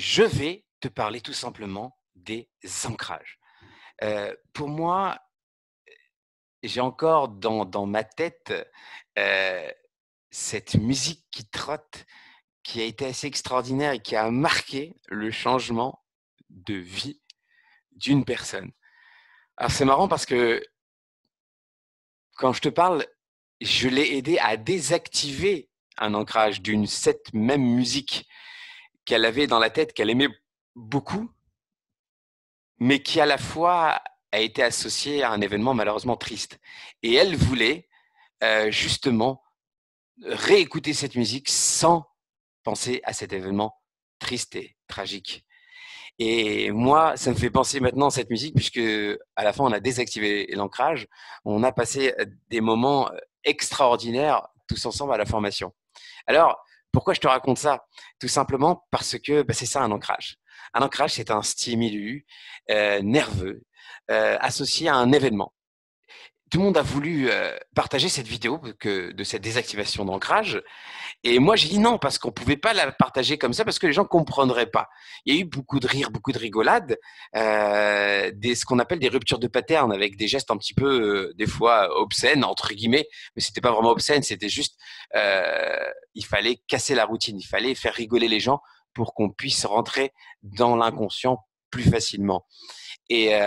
Je vais te parler tout simplement des ancrages. Pour moi, j'ai encore dans ma tête, heu, cette musique qui trotte, qui a été assez extraordinaire et qui a marqué le changement de vie d'une personne. Alors c'est marrant parce que quand je te parle, je l'ai aidée à désactiver un ancrage cette même musique qu'elle avait dans la tête, qu'elle aimait beaucoup, mais qui à la fois a été associée à un événement malheureusement triste. Et elle voulait justement réécouter cette musique sans penser à cet événement triste et tragique. Et moi, ça me fait penser maintenant à cette musique puisque à la fin, on a désactivé l'ancrage. On a passé des moments extraordinaires tous ensemble à la formation. Alors, pourquoi je te raconte ça? Tout simplement parce que c'est ça un ancrage. Un ancrage, c'est un stimulus nerveux associé à un événement. Tout le monde a voulu partager cette vidéo de cette désactivation d'ancrage. Et moi, j'ai dit non, parce qu'on ne pouvait pas la partager comme ça, parce que les gens ne comprendraient pas. Il y a eu beaucoup de rires, beaucoup de rigolades, ce qu'on appelle des ruptures de pattern, avec des gestes un petit peu, des fois, obscènes, entre guillemets, mais ce n'était pas vraiment obscène, c'était juste, il fallait casser la routine, il fallait faire rigoler les gens pour qu'on puisse rentrer dans l'inconscient plus facilement. Et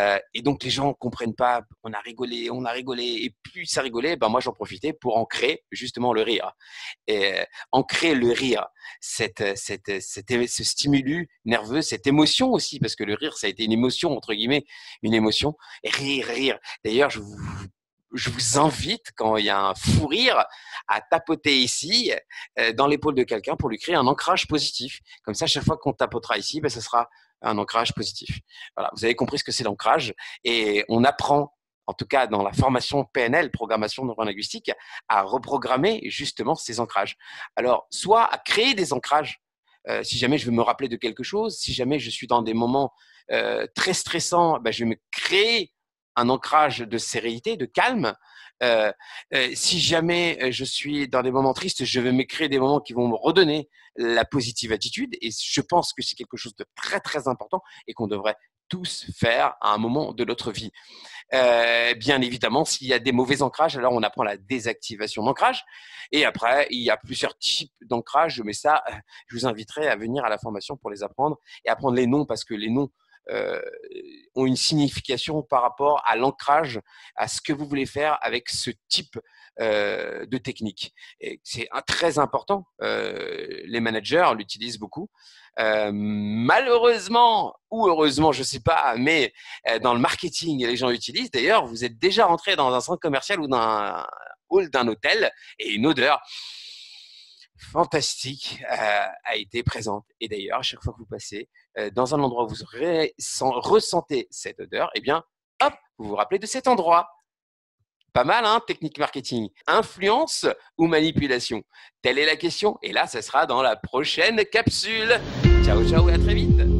donc les gens comprennent pas, on a rigolé, et plus ça rigolait, moi j'en profitais pour ancrer justement le rire. Et ancrer le rire, ce stimulus nerveux, cette émotion aussi, parce que le rire, ça a été une émotion, entre guillemets, une émotion, et rire. D'ailleurs, je vous invite, quand il y a un fou rire, à tapoter ici, dans l'épaule de quelqu'un, pour lui créer un ancrage positif. Comme ça, chaque fois qu'on tapotera ici, ce sera un ancrage positif. Voilà, vous avez compris ce que c'est l'ancrage, et on apprend, en tout cas dans la formation PNL, programmation neurolinguistique, à reprogrammer justement ces ancrages. Alors, soit à créer des ancrages, si jamais je veux me rappeler de quelque chose, si jamais je suis dans des moments très stressants, je vais me créer un ancrage de sérénité, de calme. Si jamais je suis dans des moments tristes, je vais me créer des moments qui vont me redonner la positive attitude. Et je pense que c'est quelque chose de très, très important et qu'on devrait tous faire à un moment de notre vie. Bien évidemment, s'il y a des mauvais ancrages, alors on apprend la désactivation d'ancrage. Et après, il y a plusieurs types d'ancrage, mais ça, je vous inviterai à venir à la formation pour les apprendre et apprendre les noms, parce que les noms ont une signification par rapport à l'ancrage, à ce que vous voulez faire avec ce type de technique. C'est très important. Les managers l'utilisent beaucoup. Malheureusement ou heureusement, je ne sais pas, mais dans le marketing, les gens l'utilisent. D'ailleurs, vous êtes déjà rentré dans un centre commercial ou dans un hall d'un hôtel et une odeur fantastique a été présente. Et d'ailleurs, à chaque fois que vous passez dans un endroit où vous ressentez cette odeur, hop, vous vous rappelez de cet endroit. Pas mal, hein, technique marketing. Influence ou manipulation? Telle est la question. Et là, ce sera dans la prochaine capsule. Ciao, ciao et à très vite.